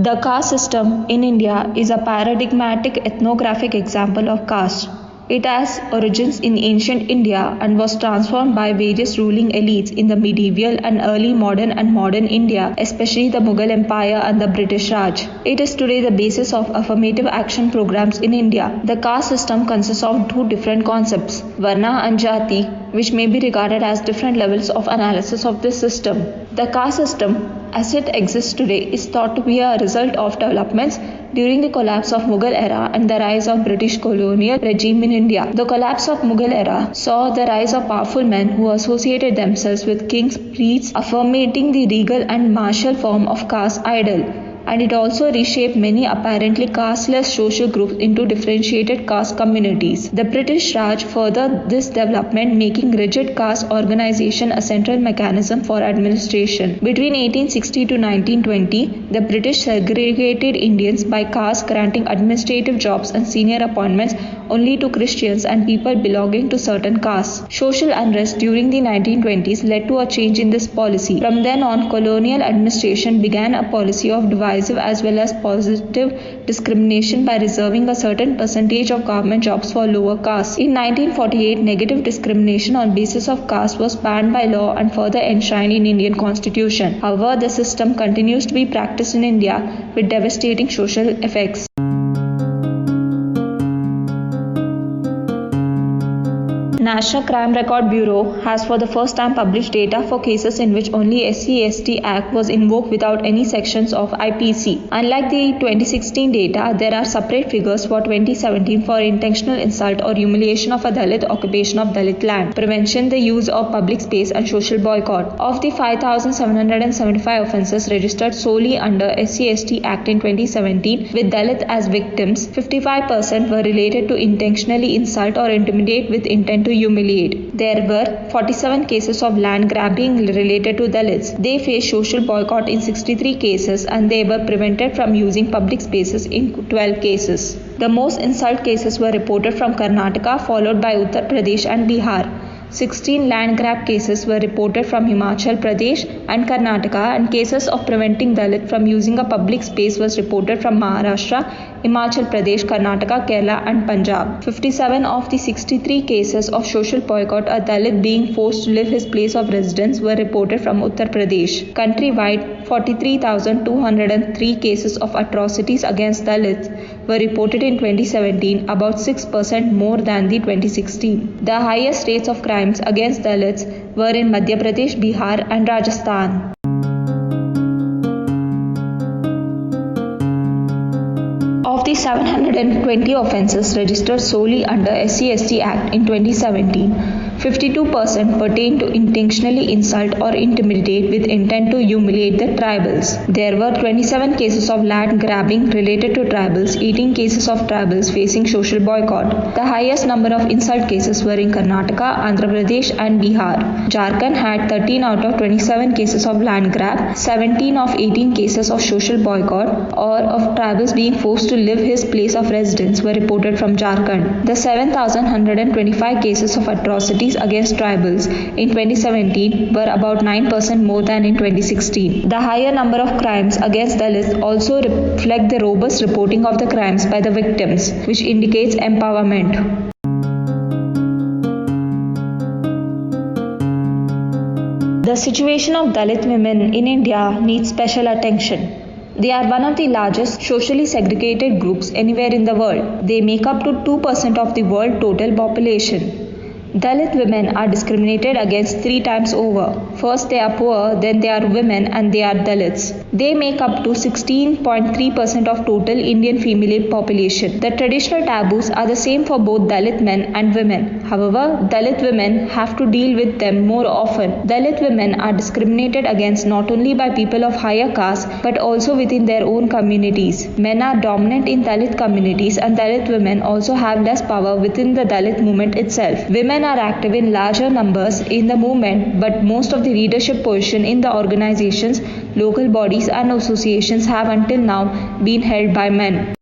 The caste system in India is a paradigmatic ethnographic example of caste. It has origins in ancient India and was transformed by various ruling elites in the medieval and early modern India, especially the Mughal Empire and the British Raj. It is today the basis of affirmative action programs in India. The caste system consists of two different concepts, Varna and Jati, which may be regarded as different levels of analysis of this system. The caste system, as it exists today, is thought to be a result of developments during the collapse of Mughal era and the rise of British colonial regime in India. The collapse of Mughal era saw the rise of powerful men who associated themselves with kings, priests, affirming the regal and martial form of caste idol. And it also reshaped many apparently casteless social groups into differentiated caste communities. The British Raj furthered this development, making rigid caste organization a central mechanism for administration. Between 1860 to 1920, the British segregated Indians by caste, granting administrative jobs and senior appointments only to Christians and people belonging to certain castes. Social unrest during the 1920s led to a change in this policy. From then on, colonial administration began a policy of divisive as well as positive discrimination by reserving a certain percentage of government jobs for lower castes. In 1948, negative discrimination on basis of caste was banned by law and further enshrined in Indian Constitution. However, the system continues to be practiced in India with devastating social effects. National Crime Record Bureau has for the first time published data for cases in which only SC/ST Act was invoked without any sections of IPC. Unlike the 2016 data, there are separate figures for 2017 for intentional insult or humiliation of a Dalit, occupation of Dalit land, prevention, the use of public space and social boycott. Of the 5,775 offences registered solely under SC/ST Act in 2017 with Dalit as victims, 55% were related to intentionally insult or intimidate with intent to humiliate. There were 47 cases of land grabbing related to Dalits. They faced social boycott in 63 cases and they were prevented from using public spaces in 12 cases. The most insult cases were reported from Karnataka, followed by Uttar Pradesh and Bihar. 16 land grab cases were reported from Himachal Pradesh and Karnataka, and cases of preventing Dalit from using a public space was reported from Maharashtra, Himachal Pradesh, Karnataka, Kerala and Punjab. 57 of the 63 cases of social boycott, a Dalit being forced to leave his place of residence, were reported from Uttar Pradesh. Countrywide, 43,203 cases of atrocities against Dalits were reported in 2017, about 6% more than the 2016. The highest rates of crimes against Dalits were in Madhya Pradesh, Bihar and Rajasthan. Of the 720 offences registered solely under SC/ST Act in 2017, 52% pertain to intentionally insult or intimidate with intent to humiliate the tribals. There were 27 cases of land grabbing related to tribals, 18 cases of tribals facing social boycott. The highest number of insult cases were in Karnataka, Andhra Pradesh and Bihar. Jharkhand had 13 out of 27 cases of land grab, 17 of 18 cases of social boycott or of tribals being forced to leave his place of residence were reported from Jharkhand. The 7,125 cases of atrocities against tribals in 2017 were about 9% more than in 2016. The higher number of crimes against Dalits also reflect the robust reporting of the crimes by the victims, which indicates empowerment. The situation of Dalit women in India needs special attention. They are one of the largest socially segregated groups anywhere in the world. They make up to 2% of the world total population. Dalit women are discriminated against 3 times over. First, they are poor, then they are women, and they are Dalits. They make up to 16.3% of total Indian female population. The traditional taboos are the same for both Dalit men and women. However, Dalit women have to deal with them more often. Dalit women are discriminated against not only by people of higher caste, but also within their own communities. Men are dominant in Dalit communities, and Dalit women also have less power within the Dalit movement itself. Women are active in larger numbers in the movement, but most of the leadership position in the organizations, local bodies and associations have until now been held by men.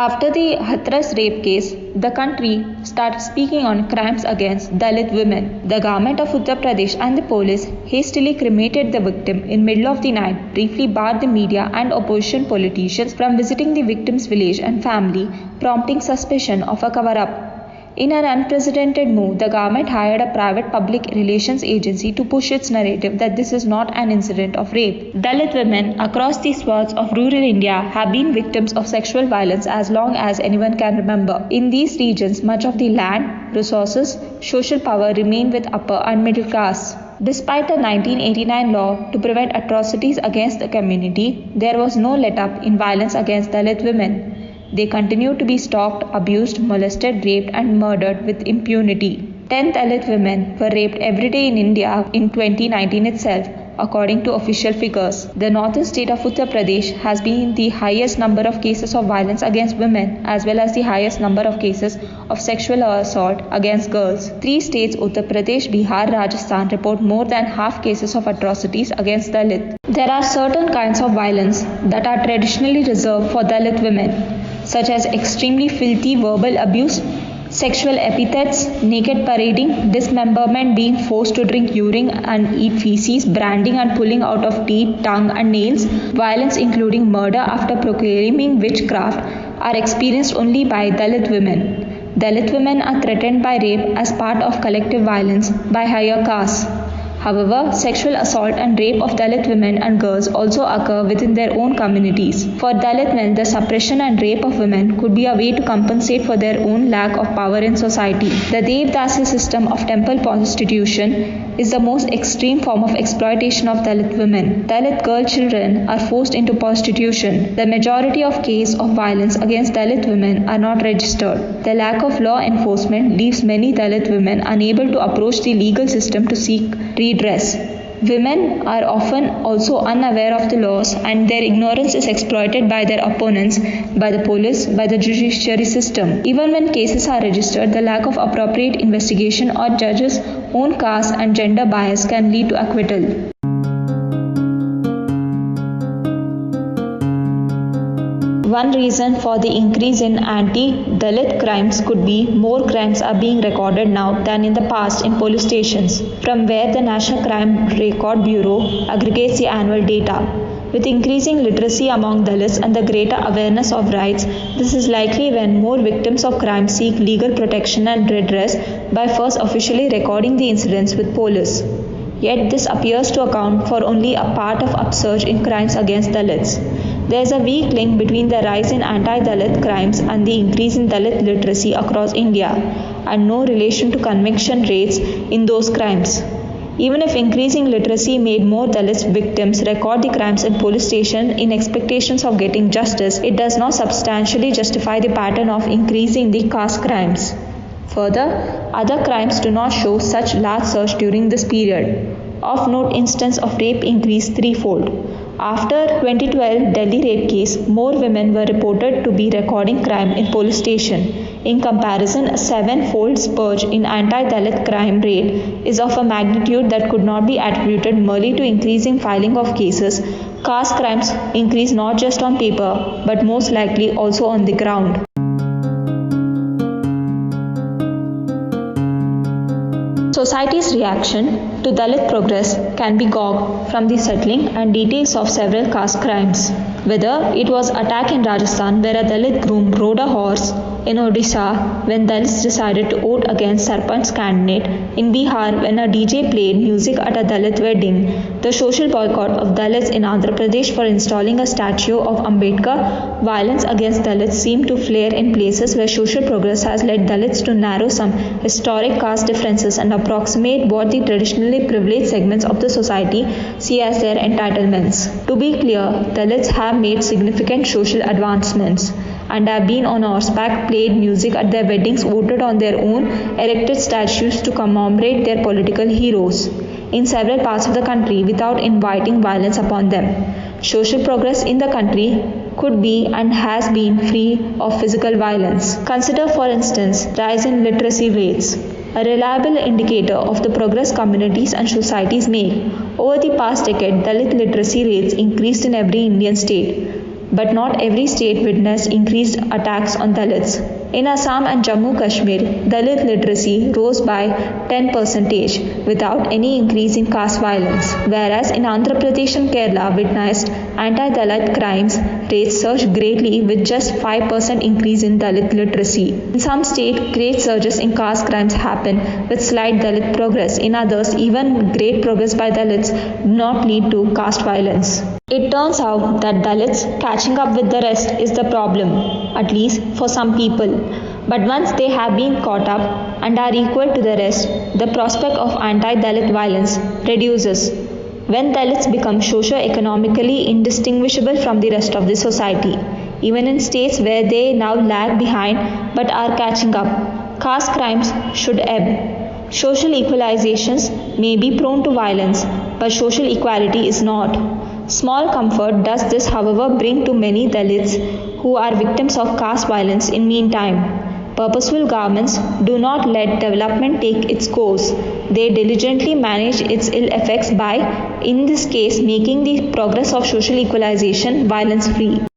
After the Hathras rape case, the country started speaking on crimes against Dalit women. The government of Uttar Pradesh and the police hastily cremated the victim in middle of the night, briefly barred the media and opposition politicians from visiting the victim's village and family, prompting suspicion of a cover-up. In an unprecedented move, the government hired a private public relations agency to push its narrative that this is not an incident of rape. Dalit women across the swaths of rural India have been victims of sexual violence as long as anyone can remember. In these regions, much of the land, resources, social power remain with upper and middle castes. Despite a 1989 law to prevent atrocities against the community, there was no let-up in violence against Dalit women. They continue to be stalked, abused, molested, raped and murdered with impunity. 10 Dalit women were raped every day in India in 2019 itself, according to official figures. The northern state of Uttar Pradesh has been the highest number of cases of violence against women as well as the highest number of cases of sexual assault against girls. 3 states, Uttar Pradesh, Bihar, Rajasthan, report more than half cases of atrocities against Dalit. There are certain kinds of violence that are traditionally reserved for Dalit women, such as extremely filthy verbal abuse, sexual epithets, naked parading, dismemberment, being forced to drink urine and eat feces, branding and pulling out of teeth, tongue and nails, violence including murder after proclaiming witchcraft are experienced only by Dalit women. Dalit women are threatened by rape as part of collective violence by higher castes. However, sexual assault and rape of Dalit women and girls also occur within their own communities. For Dalit men, the suppression and rape of women could be a way to compensate for their own lack of power in society. The Devdasi system of temple prostitution is the most extreme form of exploitation of Dalit women. Dalit girl children are forced into prostitution. The majority of cases of violence against Dalit women are not registered. The lack of law enforcement leaves many Dalit women unable to approach the legal system to seek redress. Women are often also unaware of the laws and their ignorance is exploited by their opponents, by the police, by the judiciary system. Even when cases are registered, the lack of appropriate investigation or judges' own caste and gender bias can lead to acquittal. One reason for the increase in anti-Dalit crimes could be more crimes are being recorded now than in the past in police stations, from where the National Crime Record Bureau aggregates the annual data. With increasing literacy among Dalits and the greater awareness of rights, this is likely when more victims of crime seek legal protection and redress by first officially recording the incidents with police. Yet this appears to account for only a part of upsurge in crimes against Dalits. There is a weak link between the rise in anti-Dalit crimes and the increase in Dalit literacy across India, and no relation to conviction rates in those crimes. Even if increasing literacy made more Dalit victims record the crimes in police station in expectations of getting justice, it does not substantially justify the pattern of increasing the caste crimes. Further, other crimes do not show such large surge during this period. Of note, instance of rape increased threefold. After 2012 Delhi rape case, more women were reported to be recording crime in police station. In comparison, a 7-fold spurge in anti-Dalit crime rate is of a magnitude that could not be attributed merely to increasing filing of cases. Caste crimes increase not just on paper, but most likely also on the ground. Society's reaction to Dalit progress can be gauged from the settling and details of several caste crimes. Whether it was attack in Rajasthan where a Dalit groom rode a horse, in Odisha when Dalits decided to vote against Sarpanch candidate, in Bihar when a DJ played music at a Dalit wedding, the social boycott of Dalits in Andhra Pradesh for installing a statue of Ambedkar, violence against Dalits seem to flare in places where social progress has led Dalits to narrow some historic caste differences and approximate what the traditionally privileged segments of the society see as their entitlements. To be clear, Dalits have made significant social advancements and have been on horseback, played music at their weddings, voted on their own, erected statues to commemorate their political heroes in several parts of the country without inviting violence upon them. Social progress in the country could be and has been free of physical violence. Consider, for instance, rise in literacy rates, a reliable indicator of the progress communities and societies make. Over the past decade, Dalit literacy rates increased in every Indian state. but not every state witnessed increased attacks on Dalits. In Assam and Jammu Kashmir, Dalit literacy rose by 10% without any increase in caste violence, whereas in Andhra Pradesh and Kerala witnessed anti-Dalit crimes rates surged greatly with just 5% increase in Dalit literacy. In some states, great surges in caste crimes happen with slight Dalit progress. In others, even great progress by Dalits do not lead to caste violence. It turns out that Dalits catching up with the rest is the problem, at least for some people. But once they have been caught up and are equal to the rest, the prospect of anti-Dalit violence reduces. When Dalits become socio-economically indistinguishable from the rest of the society, even in states where they now lag behind but are catching up, caste crimes should ebb. Social equalizations may be prone to violence, but social equality is not. Small comfort does this, however, bring to many Dalits who are victims of caste violence in meantime. Purposeful governments do not let development take its course. They diligently manage its ill effects by, in this case, making the progress of social equalization violence-free.